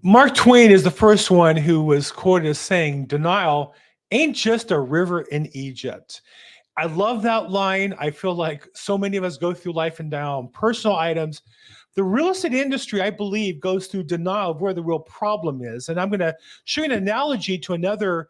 Mark Twain is the first one who was quoted as saying, "Denial ain't just a river in Egypt." I love that line. I feel like so many of us go through life and down personal items. The real estate industry, I believe, goes through denial of where the real problem is. And I'm going to show you an analogy to another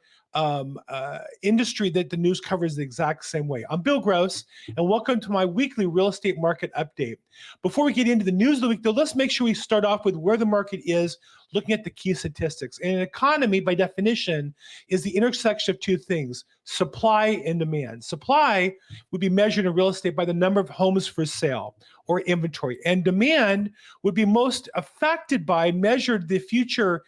industry that the news covers the exact same way. I'm Bill Gross, and welcome to my weekly real estate market update. Before we get into the news of the week, though, let's make sure we start off with where the market is, looking at the key statistics. And an economy, by definition, is the intersection of two things: supply and demand. Supply would be measured in real estate by the number of homes for sale or inventory, and demand would be most affected by, measured the future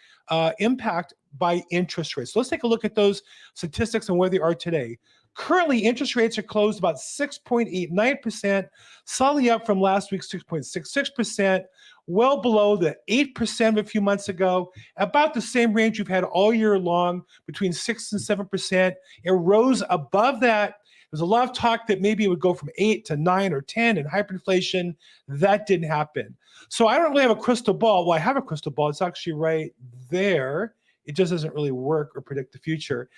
impact by interest rates. So let's take a look at those statistics and where they are today. Currently, interest rates are closed about 6.89%, slightly up from last week's 6.66%, well below the 8% of a few months ago, about the same range we've had all year long, between 6 and 7%. It rose above that. There's a lot of talk that maybe it would go from 8 to 9 or 10 in hyperinflation. That didn't happen. So I don't really have a crystal ball. Well, I have a crystal ball. It's actually right there. It just doesn't really work or predict the future.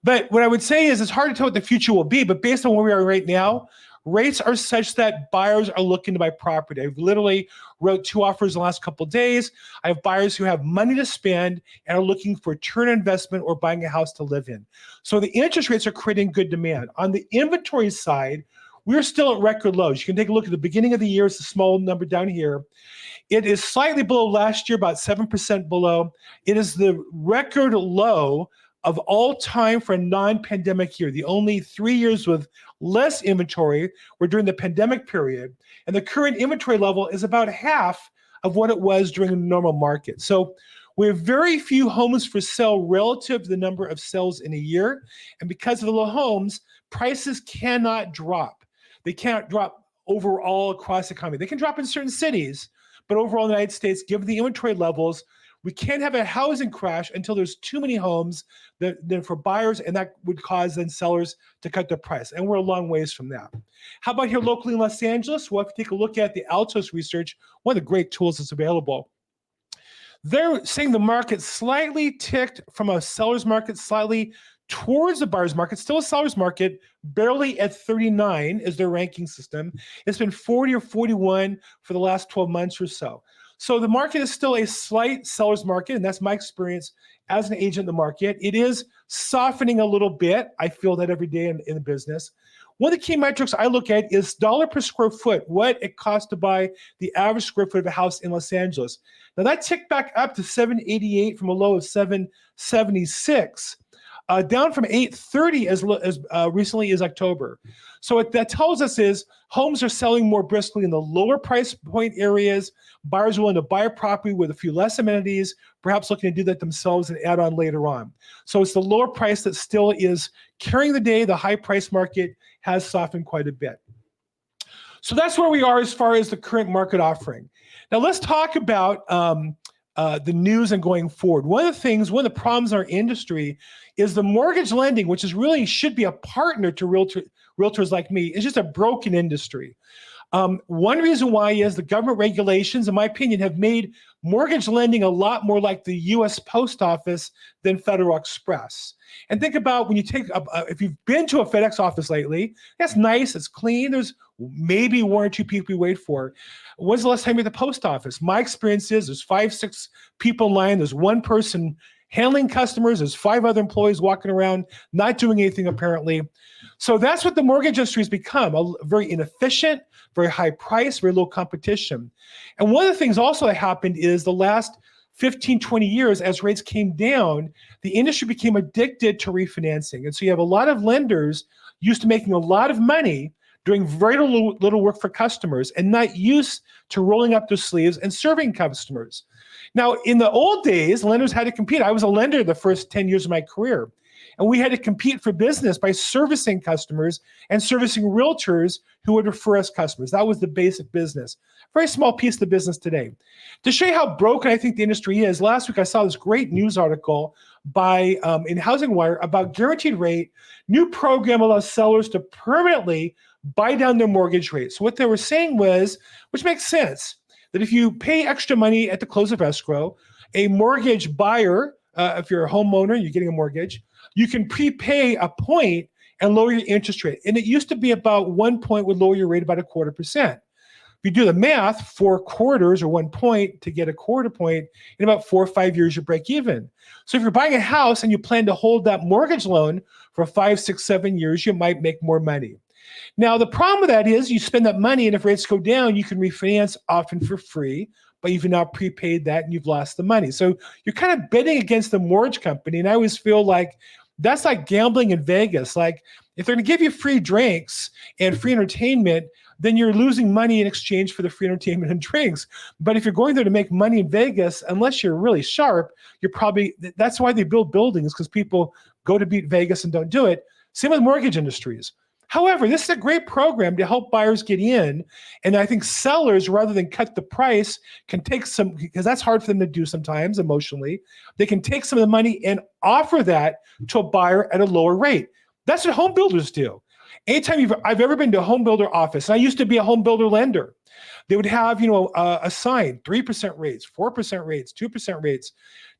But what I would say is it's hard to tell what the future will be, but based on where we are right now, rates are such that buyers are looking to buy property. I've literally wrote 2 offers in the last couple of days. I have buyers who have money to spend and are looking for return on investment or buying a house to live in. So the interest rates are creating good demand. On the inventory side, we're still at record lows. You can take a look at the beginning of the year. It's a small number down here. It is slightly below last year, about 7% below. It is the record low of all time for a non-pandemic year. The only 3 years with less inventory were during the pandemic period. And the current inventory level is about half of what it was during a normal market. So we have very few homes for sale relative to the number of sales in a year. And because of the low homes, prices cannot drop. They can't drop overall across the economy. They can drop in certain cities, but overall in the United States, given the inventory levels, we can't have a housing crash until there's too many homes that for buyers, and that would cause then sellers to cut their price. And we're a long ways from that. How about here locally in Los Angeles? Well, if you take a look at the Altos research, one of the great tools that's available, they're saying the market slightly ticked from a seller's market slightly towards the buyer's market, still a seller's market, barely at 39 is their ranking system. It's been 40 or 41 for the last 12 months or so. So the market is still a slight seller's market, and that's my experience as an agent in the market. It is softening a little bit. I feel that every day in the business. One of the key metrics I look at is dollar per square foot, what it costs to buy the average square foot of a house in Los Angeles. Now that ticked back up to $788 from a low of $776. Down from $830 as recently as October. So what that tells us is homes are selling more briskly in the lower price point areas. Buyers are willing to buy a property with a few less amenities, perhaps looking to do that themselves and add on later on. So it's the lower price that still is carrying the day. The high price market has softened quite a bit. So that's where we are as far as the current market offering. Now let's talk about the news and going forward. One of the problems in our industry is the mortgage lending, which is really should be a partner to realtors like me, is just a broken industry. One reason why is the government regulations, in my opinion, have made mortgage lending a lot more like the U.S. Post Office than Federal Express. And think about when you if you've been to a FedEx office lately, that's nice, it's clean, there's maybe 1 or 2 people you wait for. When's the last time you're at the post office? My experience is there's 5, 6 people in line, there's 1 person handling customers, there's 5 other employees walking around, not doing anything apparently. So that's what the mortgage industry has become, a very inefficient, very high price, very low competition. And one of the things also that happened is the last 15, 20 years, as rates came down, the industry became addicted to refinancing. And so you have a lot of lenders used to making a lot of money, doing very little work for customers, and not used to rolling up their sleeves and serving customers. Now, in the old days, lenders had to compete. I was a lender the first 10 years of my career. And we had to compete for business by servicing customers and servicing realtors who would refer us customers. That was the basic business. Very small piece of the business today. To show you how broken I think the industry is, last week I saw this great news article by in Housing Wire about guaranteed rate. New program allows sellers to permanently buy down their mortgage rate. So what they were saying was, which makes sense, that if you pay extra money at the close of escrow, a mortgage buyer, if you're a homeowner, you're getting a mortgage, you can prepay a point and lower your interest rate. And it used to be about 1 point would lower your rate about 0.25%. If you do the math, 4 quarters or 1 point to get a quarter point, in about 4 or 5 years, you break even. So if you're buying a house and you plan to hold that mortgage loan for 5, 6, 7 years, you might make more money. Now, the problem with that is you spend that money, and if rates go down, you can refinance often for free, but you've now prepaid that and you've lost the money. So you're kind of betting against the mortgage company. And I always feel like that's like gambling in Vegas. Like if they're going to give you free drinks and free entertainment, then you're losing money in exchange for the free entertainment and drinks. But if you're going there to make money in Vegas, unless you're really sharp, that's why they build buildings, because people go to beat Vegas and don't do it. Same with mortgage industries. However, this is a great program to help buyers get in. And I think sellers, rather than cut the price, can take some, because that's hard for them to do sometimes emotionally, they can take some of the money and offer that to a buyer at a lower rate. That's what home builders do. Anytime I've ever been to a home builder office, and I used to be a home builder lender, they would have, a sign, 3% rates, 4% rates, 2% rates,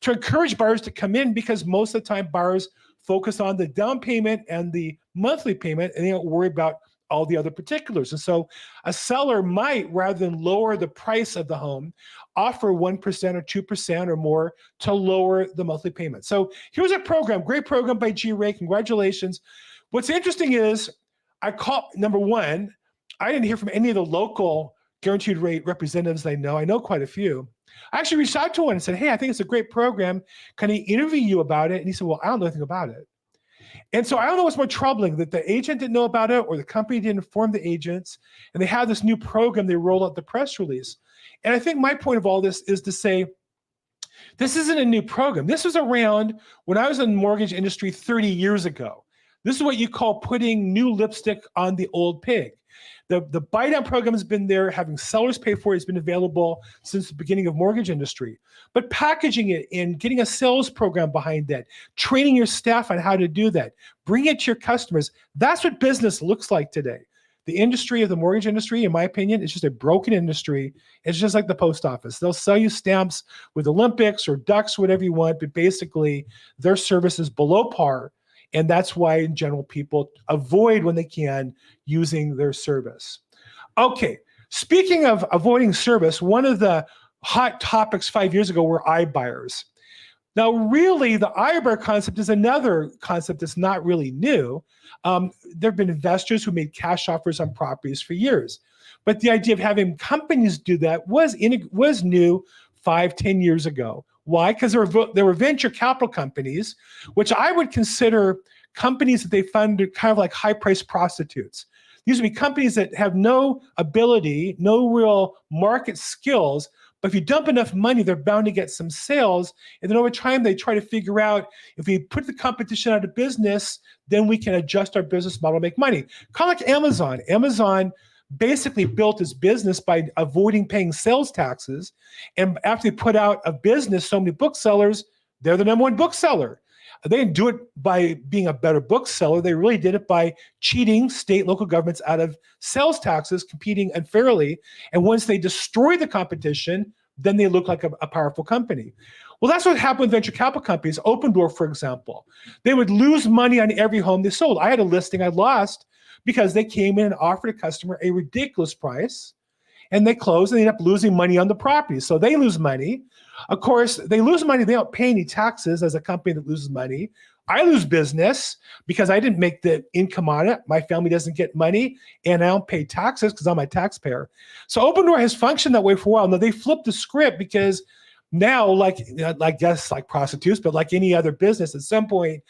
to encourage buyers to come in, because most of the time buyers focus on the down payment and the monthly payment, and they don't worry about all the other particulars. And so a seller might, rather than lower the price of the home, offer 1% or 2% or more to lower the monthly payment. So here's a program, great program by G-Ray. Congratulations. What's interesting is number one, I didn't hear from any of the local guaranteed rate representatives I know. I know quite a few. I actually reached out to one and said, hey, I think it's a great program. Can I interview you about it? And he said, well, I don't know anything about it. And so I don't know what's more troubling, that the agent didn't know about it or the company didn't inform the agents, and they have this new program, they roll out the press release. And I think my point of all this is to say, this isn't a new program. This was around when I was in the mortgage industry 30 years ago. This is what you call putting new lipstick on the old pig. The buy-down program has been there, having sellers pay for it has been available since the beginning of mortgage industry. But packaging it and getting a sales program behind that, training your staff on how to do that, bring it to your customers, that's what business looks like today. The industry of the mortgage industry, in my opinion, is just a broken industry. It's just like the post office. They'll sell you stamps with Olympics or ducks, whatever you want, but basically their service is below par. And that's why, in general, people avoid, when they can, using their service. Okay, speaking of avoiding service, one of the hot topics 5 years ago were iBuyers. Now, really, the iBuyer concept is another concept that's not really new. There have been investors who made cash offers on properties for years. But the idea of having companies do that was new 5, 10 years ago. Why? Because there were venture capital companies, which I would consider companies that they funded kind of like high-priced prostitutes. These would be companies that have no ability, no real market skills, but if you dump enough money, they're bound to get some sales. And then over time, they try to figure out, if we put the competition out of business, then we can adjust our business model, make money. Kind of like Amazon. Amazon basically built its business by avoiding paying sales taxes. And after they put out of business so many booksellers, they're the number one bookseller. They didn't do it by being a better bookseller. They really did it by cheating state, local governments out of sales taxes, competing unfairly. And once they destroy the competition, then they look like a powerful company. Well, that's what happened with venture capital companies. Opendoor, for example, they would lose money on every home they sold. I had a listing I lost because they came in and offered a customer a ridiculous price, and they closed and they end up losing money on the property. So they lose money. Of course, they lose money. They don't pay any taxes as a company that loses money. I lose business because I didn't make the income on it. My family doesn't get money, and I don't pay taxes because I'm a taxpayer. So Opendoor has functioned that way for a while. Now, they flipped the script because now, like prostitutes, but like any other business, at some point,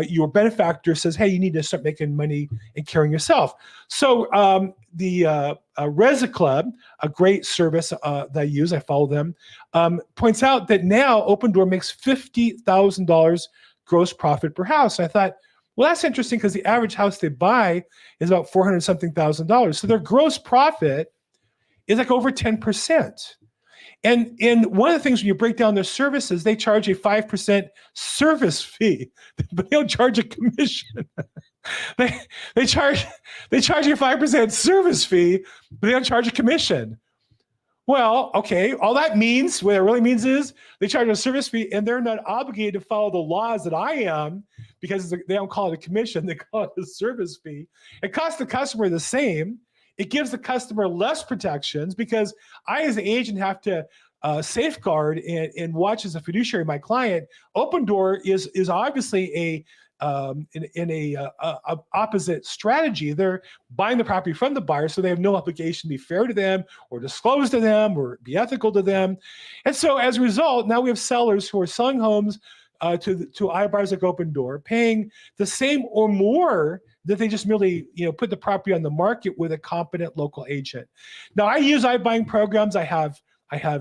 your benefactor says, hey, you need to start making money and carrying yourself. So the Reza Club, a great service that I use, I follow them, points out that now Opendoor makes $50,000 gross profit per house. And I thought, well, that's interesting because the average house they buy is about $400-something thousand. So their gross profit is like over 10%. And one of the things when you break down their services, they charge a 5% service fee, but they don't charge a commission. they charge a 5% service fee, but they don't charge a commission. Well, okay. All that means, what it really means is they charge a service fee and they're not obligated to follow the laws that I am because they don't call it a commission, they call it a service fee. It costs the customer the same. It gives the customer less protections because I, as an agent, have to safeguard and watch as a fiduciary my client. Open Door is obviously in a opposite strategy. They're buying the property from the buyer, so they have no obligation to be fair to them or disclose to them or be ethical to them. And so as a result, now we have sellers who are selling homes to iBuyers like Open Door, paying the same or more that they just merely put the property on the market with a competent local agent. Now I use iBuying programs. I have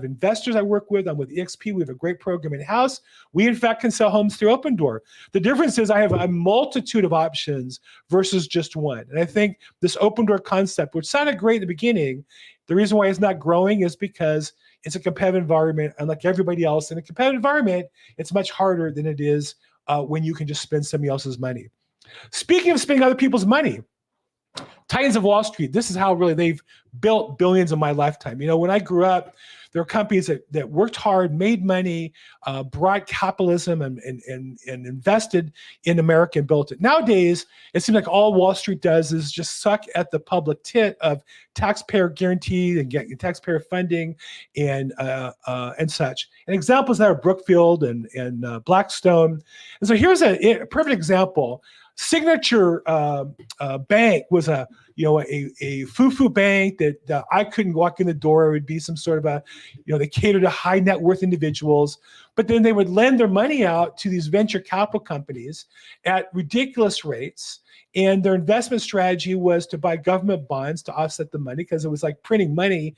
investors I work with. I'm with EXP. We have a great program in-house. We, in fact, can sell homes through Open Door. The difference is I have a multitude of options versus just one. And I think this Open Door concept, which sounded great in the beginning, the reason why it's not growing is because it's a competitive environment. And like everybody else in a competitive environment, it's much harder than it is when you can just spend somebody else's money. Speaking of spending other people's money, Titans of Wall Street, this is how really they've built billions in my lifetime. When I grew up, there were companies that worked hard, made money, brought capitalism and invested in America and built it. Nowadays, it seems like all Wall Street does is just suck at the public tit of taxpayer guarantee and get taxpayer funding and such. And examples that are Brookfield and Blackstone. And so here's a perfect example. Signature Bank was a foo-foo bank that I couldn't walk in the door. It would be some sort of they cater to high net worth individuals, but then they would lend their money out to these venture capital companies at ridiculous rates. And their investment strategy was to buy government bonds to offset the money because it was like printing money.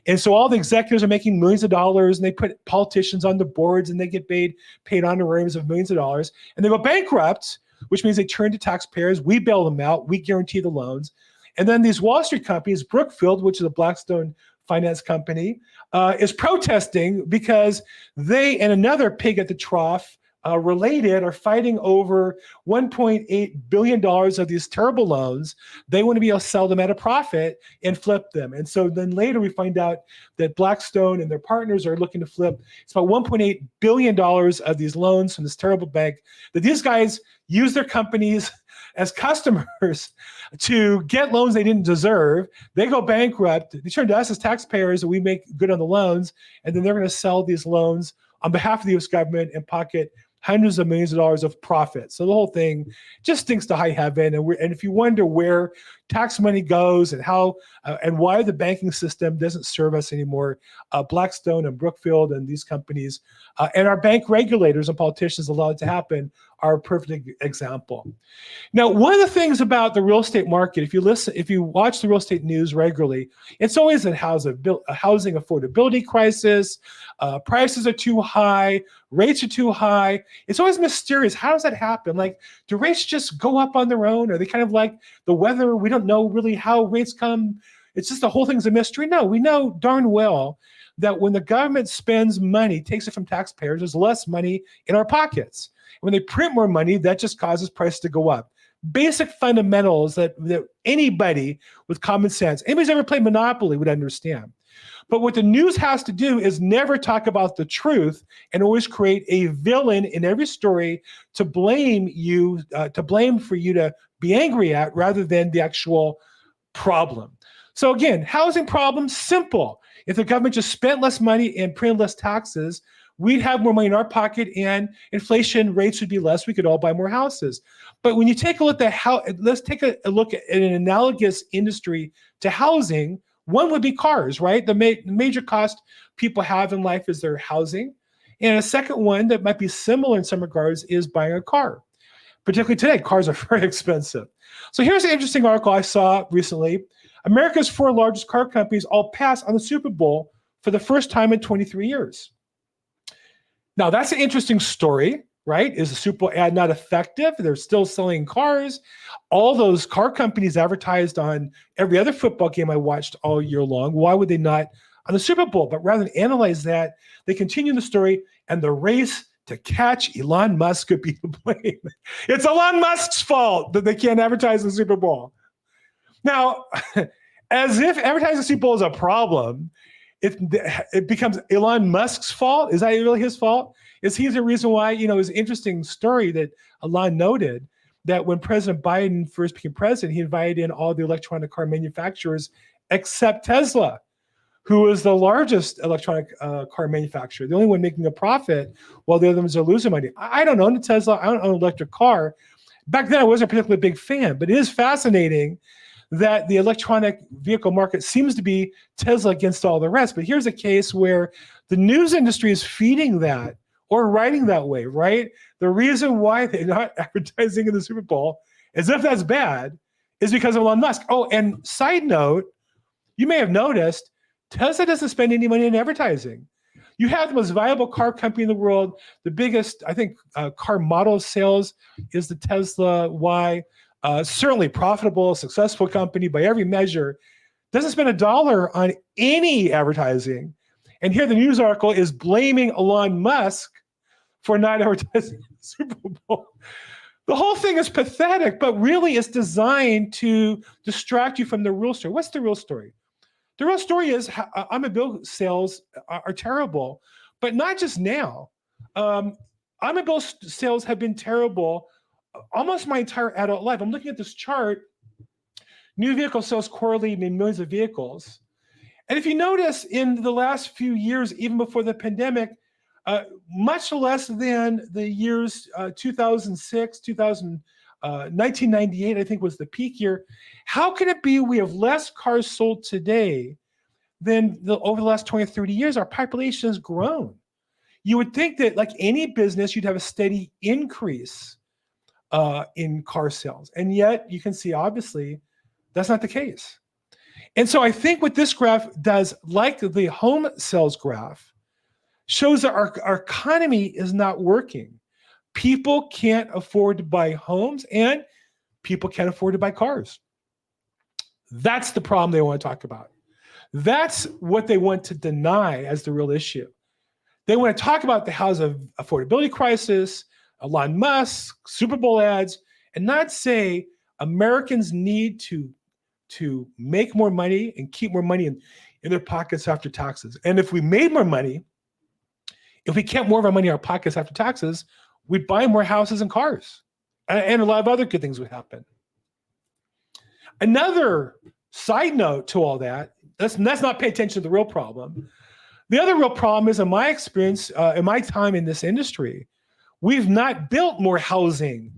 And so all the executives are making millions of dollars and they put politicians on the boards and they get paid honorariums of millions of dollars and they go bankrupt, which means they turn to taxpayers. We bail them out. We guarantee the loans. And then these Wall Street companies, Brookfield, which is a Blackstone finance company, is protesting because they and another pig at the trough related are fighting over $1.8 billion of these terrible loans. They want to be able to sell them at a profit and flip them. And so then later we find out that Blackstone and their partners are looking to flip. It's about $1.8 billion of these loans from this terrible bank that these guys use their companies as customers to get loans they didn't deserve. They go bankrupt. They turn to us as taxpayers and we make good on the loans. And then they're going to sell these loans on behalf of the US government and pocket hundreds of millions of dollars of profit. So the whole thing just stinks to high heaven. And if you wonder where tax money goes and how and why the banking system doesn't serve us anymore, Blackstone and Brookfield and these companies and our bank regulators and politicians allow it to happen are a perfect example. Now, one of the things about the real estate market, if you watch the real estate news regularly, it's always a housing affordability crisis. Prices are too high, rates are too high. It's always mysterious. How does that happen? Like, do rates just go up on their own? Are they kind of like the weather? We don't know really how rates come. It's just the whole thing's a mystery. No, we know darn well that when the government spends money, takes it from taxpayers, there's less money in our pockets. When they print more money, that just causes prices to go up. Basic fundamentals that anybody with common sense, anybody's ever played Monopoly would understand. But what the news has to do is never talk about the truth and always create a villain in every story to blame for you to be angry at rather than the actual problem. So again, housing problem, simple. If the government just spent less money and printed less taxes, we'd have more money in our pocket and inflation rates would be less. We could all buy more houses. But when you take a look at let's take a look at an analogous industry to housing. One would be cars, right? The major cost people have in life is their housing. And a second one that might be similar in some regards is buying a car. Particularly today, cars are very expensive. So here's an interesting article I saw recently. America's 4 largest car companies all passed on the Super Bowl for the first time in 23 years. Now, that's an interesting story, right? Is the Super Bowl ad not effective? They're still selling cars. All those car companies advertised on every other football game I watched all year long. Why would they not on the Super Bowl? But rather than analyze that, they continue the story, and the race to catch Elon Musk could be the blame. It's Elon Musk's fault that they can't advertise the Super Bowl. Now, as if advertising the Super Bowl is a problem, it becomes Elon Musk's fault. Is that really his fault? Is he the reason why, it was an interesting story that Elon noted that when President Biden first became president, he invited in all the electronic car manufacturers except Tesla, who is the largest electronic car manufacturer, the only one making a profit while the other ones are losing money. I don't own a Tesla. I don't own an electric car. Back then, I wasn't a particularly big fan, but it is fascinating that the electronic vehicle market seems to be Tesla against all the rest. But here's a case where the news industry is feeding that or writing that way, right? The reason why they're not advertising in the Super Bowl, as if that's bad, is because of Elon Musk. Oh, and side note, you may have noticed, Tesla doesn't spend any money in advertising. You have the most valuable car company in the world. The biggest, I think, car model sales is the Tesla Y. Certainly profitable, successful company by every measure. Doesn't spend $1 on any advertising. And here the news article is blaming Elon Musk for not advertising the Super Bowl. The whole thing is pathetic, but really it's designed to distract you from the real story. What's the real story? The real story is automobile sales are terrible, but not just now. Automobile sales have been terrible almost my entire adult life. I'm looking at this chart. New vehicle sales quarterly mean millions of vehicles. And if you notice in the last few years, even before the pandemic, much less than the years 2006, 1998, I think was the peak year. How can it be we have less cars sold today than over the last 20 or 30 years? Our population has grown. You would think that like any business, you'd have a steady increase in car sales. And yet you can see, obviously, that's not the case. And so I think what this graph does, like the home sales graph, shows that our economy is not working. People can't afford to buy homes and people can't afford to buy cars. That's the problem they want to talk about. That's what they want to deny as the real issue. They want to talk about the housing affordability crisis, Elon Musk, Super Bowl ads, and not say Americans need to make more money and keep more money in their pockets after taxes. And if we made more money, if we kept more of our money in our pockets after taxes, we'd buy more houses and cars. And a lot of other good things would happen. Another side note to all that, let's not pay attention to the real problem. The other real problem is, in my experience, in my time in this industry, we've not built more housing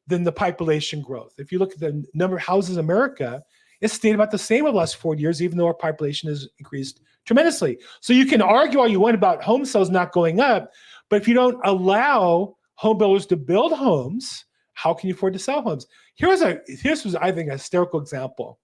than the population growth. If you look at the number of houses in America, it's stayed about the same over the last 40 years, even though our population has increased tremendously. So you can argue all you want about home sales not going up, but if you don't allow home builders to build homes, how can you afford to sell homes? Here's was, I think, a hysterical example.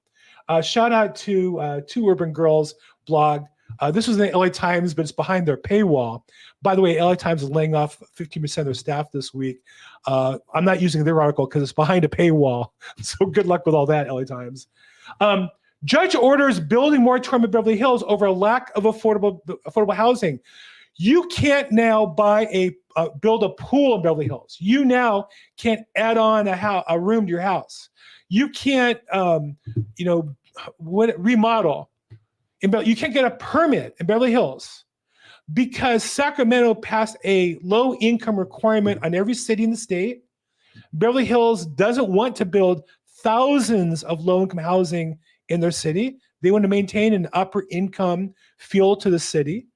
Shout out to Two Urban Girls blog. This was in the LA Times, but it's behind their paywall. By the way, LA Times is laying off 15% of their staff this week. I'm not using their article because it's behind a paywall. So good luck with all that, LA Times. Judge orders building moratorium in Beverly Hills over a lack of affordable housing. You can't now build a pool in Beverly Hills. You now can't add on a room to your house. You can't, remodel. You can't get a permit in Beverly Hills because Sacramento passed a low income requirement on every city in the state. Beverly Hills doesn't want to build thousands of low income housing in their city. They want to maintain an upper income feel to the city.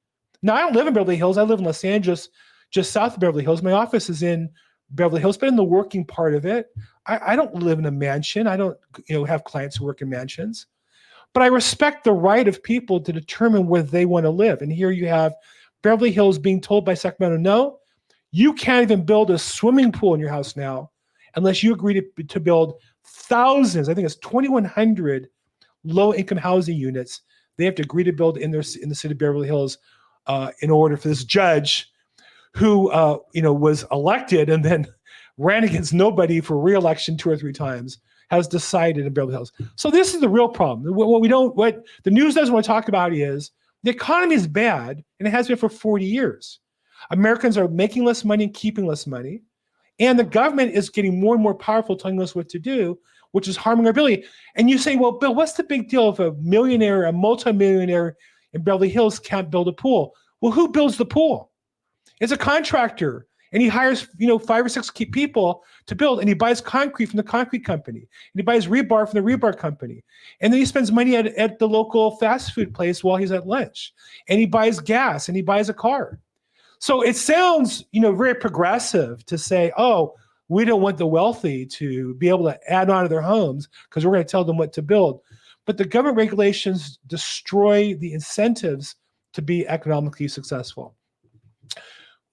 Now, I don't live in Beverly Hills. I live in Los Angeles, just south of Beverly Hills. My office is in Beverly Hills, but in the working part of it. I don't live in a mansion. I don't have clients who work in mansions. But I respect the right of people to determine where they want to live. And here you have Beverly Hills being told by Sacramento, no, you can't even build a swimming pool in your house now unless you agree to build thousands, I think it's 2,100 low-income housing units they have to agree to build in the city of Beverly Hills in order for this judge who was elected and then ran against nobody for re-election 2 or 3 times, has decided in Beverly Hills. So this is the real problem. What the news doesn't want to talk about is the economy is bad, and it has been for 40 years. Americans are making less money and keeping less money, and the government is getting more and more powerful, telling us what to do, which is harming our ability. And you say, well, Bill, what's the big deal if a millionaire, a multimillionaire in Beverly Hills can't build a pool. Well, who builds the pool? It's a contractor. And he hires, 5 or 6 people to build, and he buys concrete from the concrete company, and he buys rebar from the rebar company. And then he spends money at the local fast food place while he's at lunch. And he buys gas, and he buys a car. So it sounds, very progressive to say, oh, we don't want the wealthy to be able to add on to their homes because we're going to tell them what to build. But the government regulations destroy the incentives to be economically successful.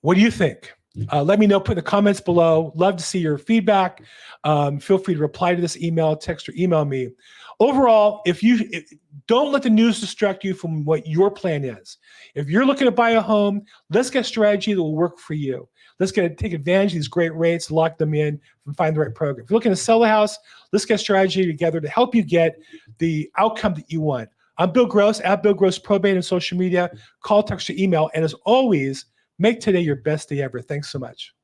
What do you think? Let me know, put in the comments below. Love to see your feedback. Feel free to reply to this email, text, or email me. Overall, don't let the news distract you from what your plan is. If you're looking to buy a home, let's get a strategy that will work for you. Let's take advantage of these great rates, lock them in, and find the right program. If you're looking to sell a house, let's get a strategy together to help you get the outcome that you want. I'm Bill Gross, at Bill Gross Probate on social media. Call, text, or email. And as always, make today your best day ever. Thanks so much.